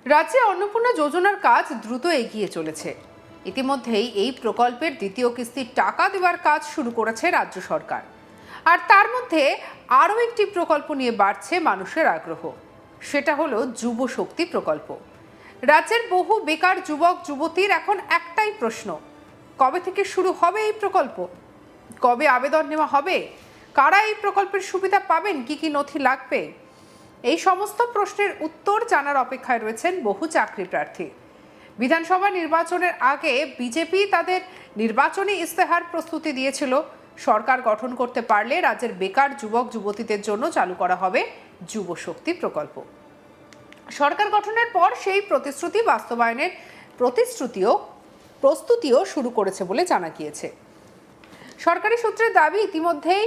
রাজ্যে অন্নপূর্ণা যোজনার কাজ দ্রুত এগিয়ে চলেছে। ইতিমধ্যেই এই প্রকল্পের দ্বিতীয় কিস্তির টাকা দেওয়ার কাজ শুরু করেছে রাজ্য সরকার। আর তার মধ্যে আরও একটি প্রকল্প নিয়ে বাড়ছে মানুষের আগ্রহ। সেটা হলো যুব শক্তি প্রকল্প। রাজ্যের বহু বেকার যুবক যুবতীর এখন একটাই প্রশ্ন, কবে থেকে শুরু হবে এই প্রকল্প, কবে আবেদন নেওয়া হবে, কারা এই প্রকল্পের সুবিধা পাবেন, কি কি নথি লাগবে। এই সমস্ত প্রশ্নের উত্তর জানার অপেক্ষায় রয়েছেন বহু চাকরি প্রার্থী। বিধানসভা নির্বাচনের আগে বিজেপি তাদের নির্বাচনী ইস্তেহার প্রস্তুতি দিয়েছিল, সরকার গঠন করতে পারলে রাজ্যের বেকার যুবক যুবতীদের জন্য চালু করা হবে যুব শক্তি প্রকল্প। সরকার গঠনের পর সেই প্রতিশ্রুতি বাস্তবায়নের প্রস্তুতিও শুরু করেছে বলে জানা গিয়েছে। সরকারি সূত্রের দাবি, ইতিমধ্যেই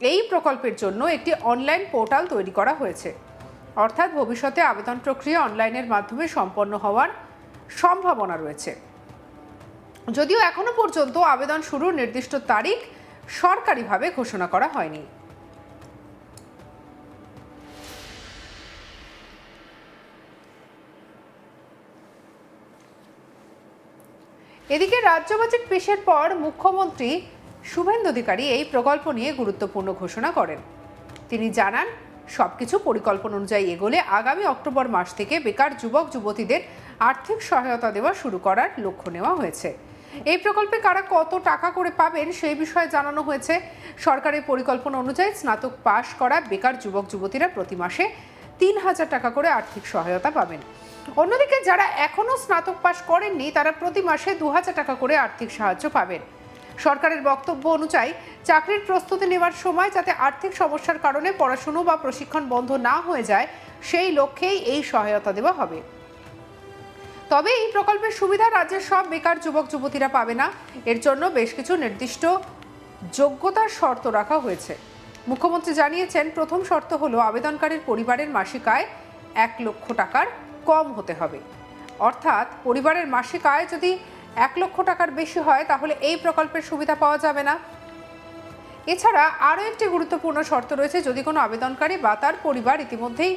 এই প্রকল্পের জন্য একটি অনলাইন পোর্টাল তৈরি করা হয়েছে। অর্থাৎ ভবিষ্যতে আবেদন প্রক্রিয়া অনলাইনের মাধ্যমে সম্পন্ন হওয়ার সম্ভাবনা রয়েছে। যদিও এখনো পর্যন্ত আবেদন শুরুর নির্দিষ্ট তারিখ সরকারিভাবে ঘোষণা করা হয়নি। এদিকে রাজ্য বাজেট পেশের পর মুখ্যমন্ত্রী শুভেন্দু অধিকারী এই প্রকল্প নিয়ে গুরুত্বপূর্ণ ঘোষণা করেন। তিনি জানান, সবকিছু পরিকল্পনা অনুযায়ী এগোলে আগামী অক্টোবর মাস থেকে বেকার যুবক যুবতীদের আর্থিক সহায়তা দেওয়া শুরু করার লক্ষ্য নেওয়া হয়েছে। এই প্রকল্পে কারা কত টাকা করে পাবেন সেই বিষয়ে জানানো হয়েছে। সরকারের পরিকল্পনা অনুযায়ী স্নাতক পাশ করা বেকার যুবক যুবতীরা প্রতি মাসে ৩,০০০ টাকা করে আর্থিক সহায়তা পাবেন। অন্যদিকে যারা এখনো স্নাতক পাশ করেননি তারা প্রতি মাসে ২,০০০ টাকা করে আর্থিক সাহায্য পাবেন। সরকারের বক্তব্য অনুযায়ী চাকরির প্রস্তুতি নেওয়ার সময় যাতে আর্থিক সমস্যার কারণে পড়াশুনো বা প্রশিক্ষণ বন্ধ না হয়ে যায়, সেই লক্ষ্যেই এই সহায়তা দেওয়া হবে। তবে এই প্রকল্পের সুবিধা রাজ্যের সব বেকার যুবক যুবতীরা পাবে না। এর জন্য বেশ কিছু নির্দিষ্ট যোগ্যতার শর্ত রাখা হয়েছে। মুখ্যমন্ত্রী জানিয়েছেন, প্রথম শর্ত হলো আবেদনকারীর পরিবারের মাসিক আয় ১ লক্ষ টাকার কম হতে হবে। অর্থাৎ পরিবারের মাসিক আয় যদি ১ লক্ষ টাকার বেশি হয় তাহলে এই প্রকল্পের সুবিধা পাওয়া যাবে না। এছাড়া আরও একটি গুরুত্বপূর্ণ শর্ত রয়েছে, যদি কোনো আবেদনকারী বা তার পরিবার ইতিমধ্যেই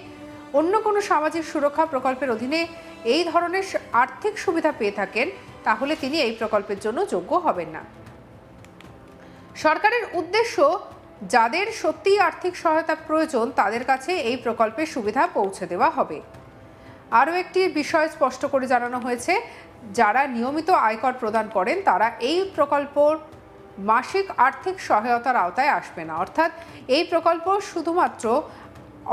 অন্য কোনো সামাজিক সুরক্ষা প্রকল্পের অধীনে এই ধরনের আর্থিক সুবিধা পেয়ে থাকেন তাহলে তিনি এই প্রকল্পের জন্য যোগ্য হবেন না। সরকারের উদ্দেশ্য, যাদের সত্যিই আর্থিক সহায়তা প্রয়োজন তাদের কাছে এই প্রকল্পের সুবিধা পৌঁছে দেওয়া হবে। আরও একটি বিষয় স্পষ্ট করে জানানো হয়েছে, যারা নিয়মিত আয়কর প্রদান করেন তারা এই প্রকল্পর মাসিক আর্থিক সহায়তার আওতায় আসবে না। অর্থাৎ এই প্রকল্প শুধুমাত্র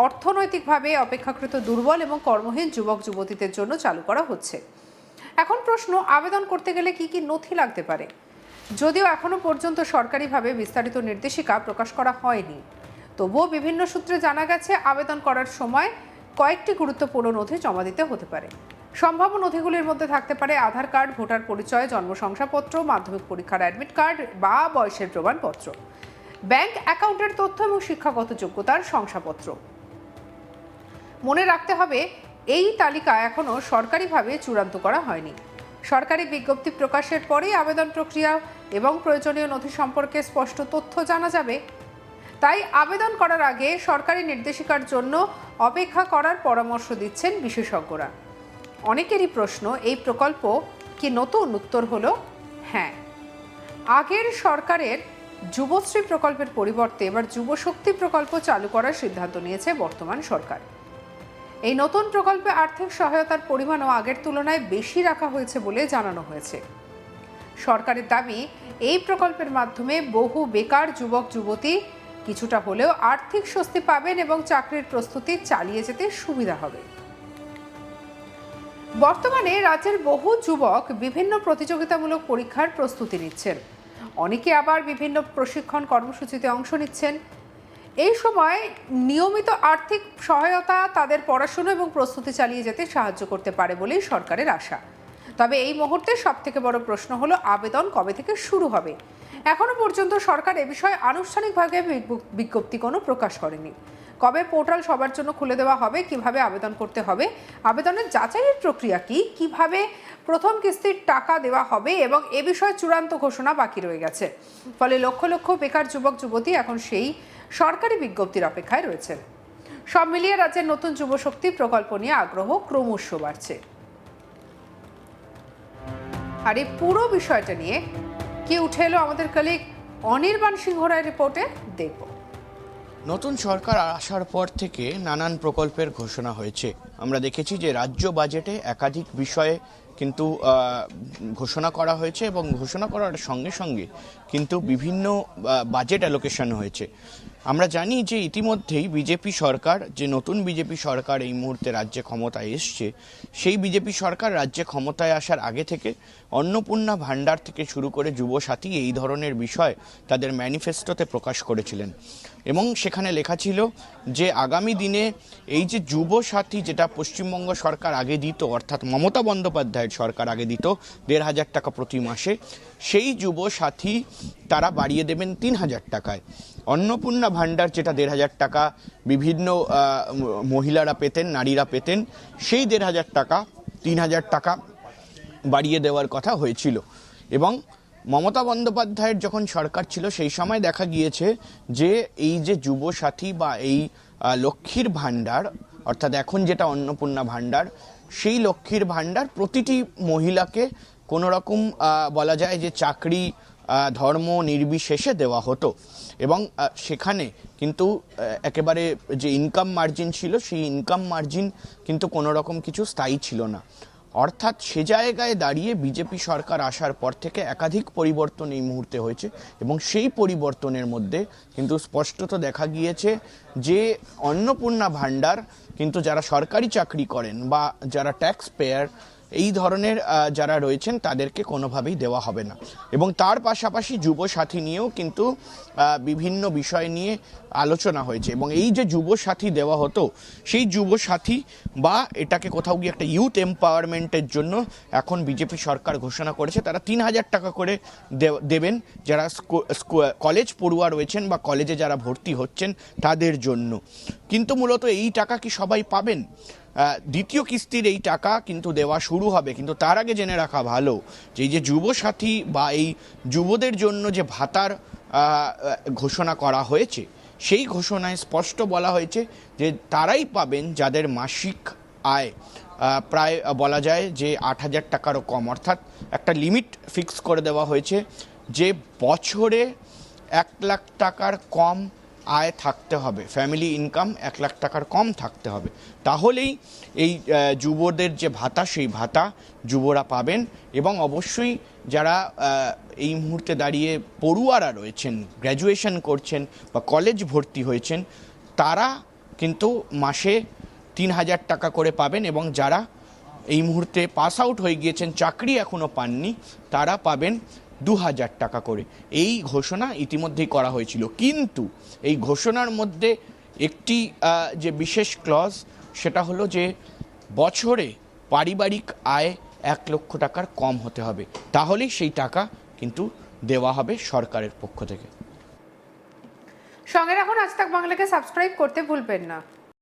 অর্থনৈতিকভাবে অপেক্ষাকৃত দুর্বল এবং কর্মহীন যুবক যুবতীদের জন্য চালু করা হচ্ছে। এখন প্রশ্ন, আবেদন করতে গেলে কি কি নথি লাগতে পারে? যদিও এখনো পর্যন্ত সরকারিভাবে বিস্তারিত নির্দেশিকা প্রকাশ করা হয়নি, তবুও বিভিন্ন সূত্রে জানা গেছে আবেদন করার সময় কয়েকটি গুরুত্বপূর্ণ নথি জমা দিতে হতে পারে। সম্ভাব্য নথিগুলির মধ্যে থাকতে পারে আধার কার্ড, ভোটার পরিচয়, জন্ম শংসাপত্র, মাধ্যমিক পরীক্ষার অ্যাডমিট কার্ড বা বয়সের প্রমাণপত্র, ব্যাংক অ্যাকাউন্টের তথ্য এবং শিক্ষাগত যোগ্যতার শংসাপত্র। মনে রাখতে হবে, এই তালিকা এখনো সরকারিভাবে চূড়ান্ত করা হয়নি। সরকারি বিজ্ঞপ্তি প্রকাশের পরেই আবেদন প্রক্রিয়া এবং প্রয়োজনীয় নথি সম্পর্কে স্পষ্ট তথ্য জানা যাবে। তাই আবেদন করার আগে সরকারি নির্দেশিকার জন্য অপেক্ষা করার পরামর্শ দিচ্ছেন বিশেষজ্ঞরা। অনেকেরই প্রশ্ন, এই প্রকল্প কি নতুন? উত্তর হলো হ্যাঁ। আগের সরকারের যুবশ্রী প্রকল্পের পরিবর্তে এবার যুব শক্তি প্রকল্প চালু করার সিদ্ধান্ত নিয়েছে বর্তমান সরকার। এই নতুন প্রকল্পে আর্থিক সহায়তার পরিমাণও আগের তুলনায় বেশি রাখা হয়েছে বলে জানানো হয়েছে। সরকারের দাবি, এই প্রকল্পের মাধ্যমে বহু বেকার যুবক যুবতী কিছুটা হলেও আর্থিক স্বস্তি পাবেন এবং চাকরির প্রস্তুতি চালিয়ে যেতে সুবিধা হবে। বর্তমানে রাজ্যের বহু যুবক বিভিন্ন প্রতিযোগিতামূলক পরীক্ষার প্রস্তুতি নিচ্ছেন, অনেকে আবার বিভিন্ন প্রশিক্ষণ কর্মসূচিতে অংশ নিচ্ছেন। এই সময় নিয়মিত আর্থিক সহায়তা তাদের পড়াশোনা এবং প্রস্তুতি চালিয়ে যেতে সাহায্য করতে পারে বলেই সরকারের আশা। তবে এই মুহূর্তে সবথেকে বড় প্রশ্ন হলো আবেদন কবে থেকে শুরু হবে। এখনো পর্যন্ত সরকার এ বিষয়ে আনুষ্ঠানিকভাবে বিজ্ঞপ্তি কোনো প্রকাশ করেনি। কবে পোর্টাল সবার জন্য খুলে দেওয়া হবে, কিভাবে আবেদন করতে হবে, আবেদনের যাচাইয়ের প্রক্রিয়া কি, কিভাবে প্রথম কিস্তির টাকা দেওয়া হবে এবং এ বিষয়ে চূড়ান্ত ঘোষণা বাকি রয়ে গেছে। ফলে লক্ষ লক্ষ বেকার যুবক যুবতী এখন সেই সরকারি বিজ্ঞপ্তির অপেক্ষায় রয়েছেন। সব মিলিয়ে রাজ্যের নতুন যুবশক্তি প্রকল্প নিয়ে আগ্রহ ক্রমশ বাড়ছে। আর এই পুরো বিষয়টা নিয়ে কি উঠে এলো আমাদের কলিগ অনির্বাণ সিংহ রায়ের রিপোর্টে দেখব। নতুন সরকার আসার পর থেকে নানান প্রকল্পের ঘোষণা হয়েছে। আমরা দেখেছি যে রাজ্য বাজেটে একাধিক বিষয়ে কিন্তু ঘোষণা করা হয়েছে এবং ঘোষণা করার সঙ্গে সঙ্গে কিন্তু বিভিন্ন বাজেট অ্যালোকেশন হয়েছে। আমরা জানি যে ইতিমধ্যেই বিজেপি সরকার, যে নতুন বিজেপি সরকার এই মুহূর্তে রাজ্যে ক্ষমতায় এসছে, সেই বিজেপি সরকার রাজ্যে ক্ষমতায় আসার আগে থেকে অন্নপূর্ণা ভাণ্ডার থেকে শুরু করে যুবসাথী এই ধরনের বিষয় তাদের ম্যানিফেস্টোতে প্রকাশ করেছিলেন এবং সেখানে লেখা ছিল যে আগামী দিনে এই যে যুবসাথী, যেটা পশ্চিমবঙ্গ সরকার আগে দিত, অর্থাৎ মমতা বন্দ্যোপাধ্যায়ের সরকার আগে দিত ১,৫০০ টাকা প্রতি মাসে, সেই যুবসাথী তারা বাড়িয়ে দেবেন ৩,০০০ টাকায়। অন্নপূর্ণা ভাণ্ডার, যেটা ১,৫০০ টাকা বিভিন্ন মহিলারা পেতেন, নারীরা পেতেন, সেই ১,৫০০ টাকা ৩,০০০ টাকা বাড়িয়ে দেওয়ার কথা হয়েছিল। এবং মমতা বন্দ্যোপাধ্যায়ের যখন সরকার ছিল সেই সময় দেখা গিয়েছে যে এই যে যুবসাথী বা এই লক্ষ্মীর ভাণ্ডার, অর্থাৎ এখন যেটা অন্নপূর্ণা ভাণ্ডার, সেই লক্ষ্মীর ভাণ্ডার প্রতিটি মহিলাকে কোনো রকম বলা যায় যে চাকরি ধর্ম নির্বিশেষে দেওয়া হতো এবং সেখানে কিন্তু একেবারে যে ইনকাম মার্জিন ছিল, সেই ইনকাম মার্জিন কিন্তু কোনো রকম কিছু স্থায়ী ছিল না। অর্থাৎ সে জায়গায় দাঁড়িয়ে বিজেপি সরকার আসার পর থেকে একাধিক পরিবর্তন এই মুহূর্তে হয়েছে এবং সেই পরিবর্তনের মধ্যে কিন্তু স্পষ্টত দেখা গিয়েছে যে অন্নপূর্ণা ভাণ্ডার কিন্তু যারা সরকারি চাকরি করেন বা যারা ট্যাক্স পেয়ার এই ধরনের যারা রয়েছেন তাদেরকে কোনোভাবেই দেওয়া হবে না। এবং তার পাশাপাশি যুবসাথী নিয়েও কিন্তু বিভিন্ন বিষয় নিয়ে আলোচনা হয়েছে এবং এই যে যুবসাথী দেওয়া হতো, সেই যুবসাথী বা এটাকে কোথাও গিয়ে একটা ইউথ এম্পাওয়ারমেন্টের জন্য এখন বিজেপি সরকার ঘোষণা করেছে তারা ৩,০০০ টাকা করে দেবেন যারা কলেজ পড়ুয়া রয়েছেন বা কলেজে যারা ভর্তি হচ্ছেন তাদের জন্য। কিন্তু মূলত এই টাকা কি সবাই পাবেন? দ্বিতীয় কিস্তির এই টাকা কিন্তু দেওয়া শুরু হবে, কিন্তু তার আগে জেনে রাখা ভালো যে এই যে যুবসাথী বা এই যুবদের জন্য যে ভাতার ঘোষণা করা হয়েছে, সেই ঘোষণায় স্পষ্ট বলা হয়েছে যে তারাই পাবেন যাদের মাসিক আয় প্রায় বলা যায় যে ৮,০০০ টাকারও কম। অর্থাৎ একটা লিমিট ফিক্স করে দেওয়া হয়েছে যে বছরে ১,০০,০০০ টাকার কম আয় থাকতে হবে, ফ্যামিলি ইনকাম ১,০০,০০০ টাকার কম থাকতে হবে, তাহলেই এই যুবদের যে ভাতা, সেই ভাতা যুবরা পাবেন। এবং অবশ্যই যারা এই মুহূর্তে দাঁড়িয়ে পড়ুয়ারা রয়েছেন, গ্র্যাজুয়েশন করছেন বা কলেজ ভর্তি হয়েছেন, তারা কিন্তু মাসে ৩,০০০ টাকা করে পাবেন এবং যারা এই মুহূর্তে পাস আউট হয়ে গিয়েছেন, চাকরি এখনও পাননি, তারা পাবেন ২,০০০ টাকা করে। এই ঘোষণা ইতিমধ্যেই করা হয়েছিল, কিন্তু এই ঘোষণার মধ্যে একটি যে বিশেষ ক্লজ, সেটা হলো যে বছরে পারিবারিক আয় ১,০০,০০০ টাকার কম হতে হবে, তাহলেই সেই টাকা কিন্তু দেওয়া হবে সরকারের পক্ষ থেকে। সঙ্গে রাখুন আজ তাক বাংলাকে সাবস্ক্রাইব করতে ভুলবেন না।